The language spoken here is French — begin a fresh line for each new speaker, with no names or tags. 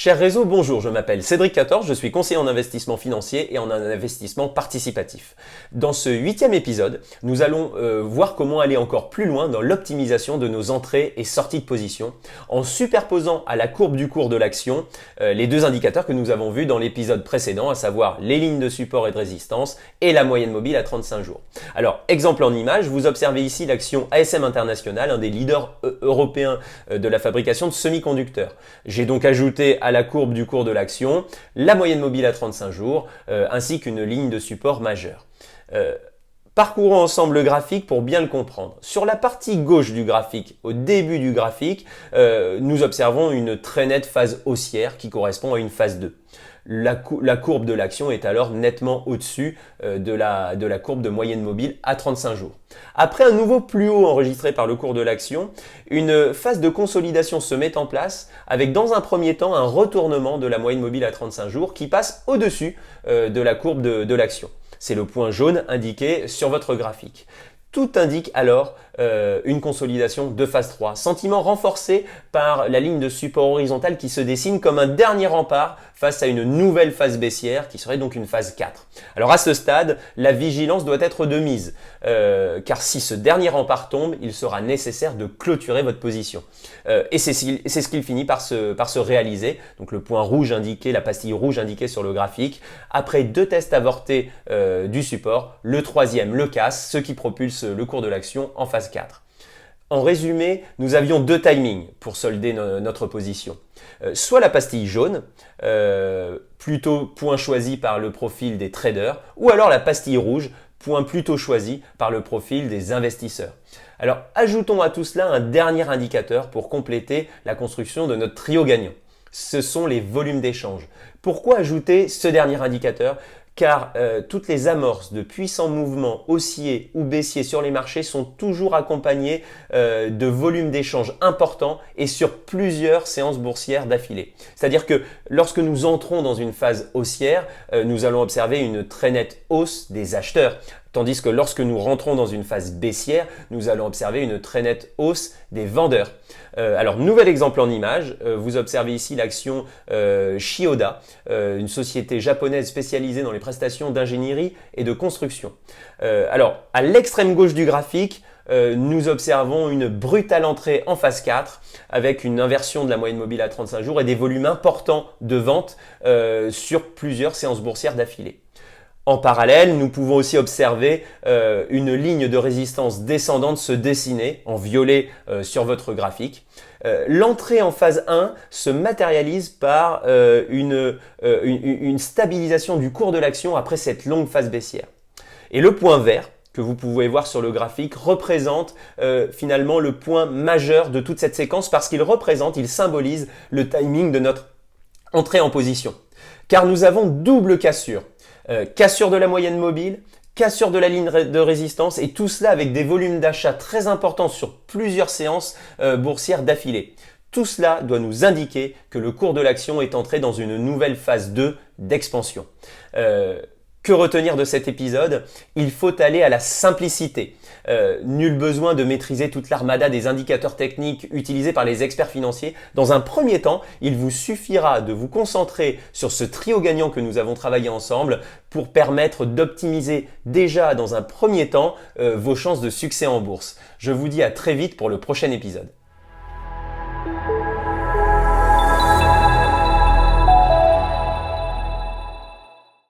Cher réseau, bonjour, je m'appelle Cédric 14, je suis conseiller en investissement financier et en investissement participatif. Dans ce 8e épisode, nous allons voir comment aller encore plus loin dans l'optimisation de nos entrées et sorties de position en superposant à la courbe du cours de l'action les deux indicateurs que nous avons vus dans l'épisode précédent, à savoir les lignes de support et de résistance et la moyenne mobile à 35 jours. Alors, exemple en image, vous observez ici l'action ASM International, un des leaders européens de la fabrication de semi-conducteurs. J'ai donc ajouté à la courbe du cours de l'action, la moyenne mobile à 35 jours, ainsi qu'une ligne de support majeure. Parcourons ensemble le graphique pour bien le comprendre. Sur la partie gauche du graphique, au début du graphique, nous observons une très nette phase haussière qui correspond à une phase 2. La courbe de l'action est alors nettement au-dessus de la courbe de moyenne mobile à 35 jours. Après un nouveau plus haut enregistré par le cours de l'action, une phase de consolidation se met en place avec dans un premier temps un retournement de la moyenne mobile à 35 jours qui passe au-dessus de la courbe de l'action. C'est le point jaune indiqué sur votre graphique. Tout indique alors une consolidation de phase 3, sentiment renforcé par la ligne de support horizontale qui se dessine comme un dernier rempart face à une nouvelle phase baissière qui serait donc une phase 4. Alors à ce stade, la vigilance doit être de mise, car si ce dernier rempart tombe, il sera nécessaire de clôturer votre position. Et c'est ce qu'il finit par se réaliser. Donc le point rouge indiqué, la pastille rouge indiquée sur le graphique. Après 2 tests avortés du support, le troisième le casse, ce qui propulse le cours de l'action en phase 4. En résumé, nous avions 2 timings pour solder notre position. Soit la pastille jaune, plutôt point choisi par le profil des traders, ou alors la pastille rouge, point plutôt choisi par le profil des investisseurs. Alors, ajoutons à tout cela un dernier indicateur pour compléter la construction de notre trio gagnant. Ce sont les volumes d'échange. Pourquoi ajouter ce dernier indicateur ? Car toutes les amorces de puissants mouvements haussiers ou baissiers sur les marchés sont toujours accompagnées de volumes d'échange importants et sur plusieurs séances boursières d'affilée. C'est-à-dire que lorsque nous entrons dans une phase haussière, nous allons observer une très nette hausse des acheteurs. Tandis que lorsque nous rentrons dans une phase baissière, nous allons observer une très nette hausse des vendeurs. Alors, nouvel exemple en image, vous observez ici l'action Chiyoda, une société japonaise spécialisée dans les prestations d'ingénierie et de construction. Alors, à l'extrême gauche du graphique, nous observons une brutale entrée en phase 4 avec une inversion de la moyenne mobile à 35 jours et des volumes importants de vente sur plusieurs séances boursières d'affilée. En parallèle, nous pouvons aussi observer une ligne de résistance descendante se dessiner en violet sur votre graphique. L'entrée en phase 1 se matérialise par une stabilisation du cours de l'action après cette longue phase baissière. Et le point vert que vous pouvez voir sur le graphique représente finalement le point majeur de toute cette séquence parce il symbolise le timing de notre entrée en position. Car nous avons double cassure. Cassure de la moyenne mobile, cassure de la ligne de résistance et tout cela avec des volumes d'achat très importants sur plusieurs séances boursières d'affilée. Tout cela doit nous indiquer que le cours de l'action est entré dans une nouvelle phase 2 d'expansion. Que retenir de cet épisode ? Il faut aller à la simplicité. Nul besoin de maîtriser toute l'armada des indicateurs techniques utilisés par les experts financiers. Dans un premier temps, il vous suffira de vous concentrer sur ce trio gagnant que nous avons travaillé ensemble pour permettre d'optimiser déjà dans un premier temps vos chances de succès en bourse. Je vous dis à très vite pour le prochain épisode.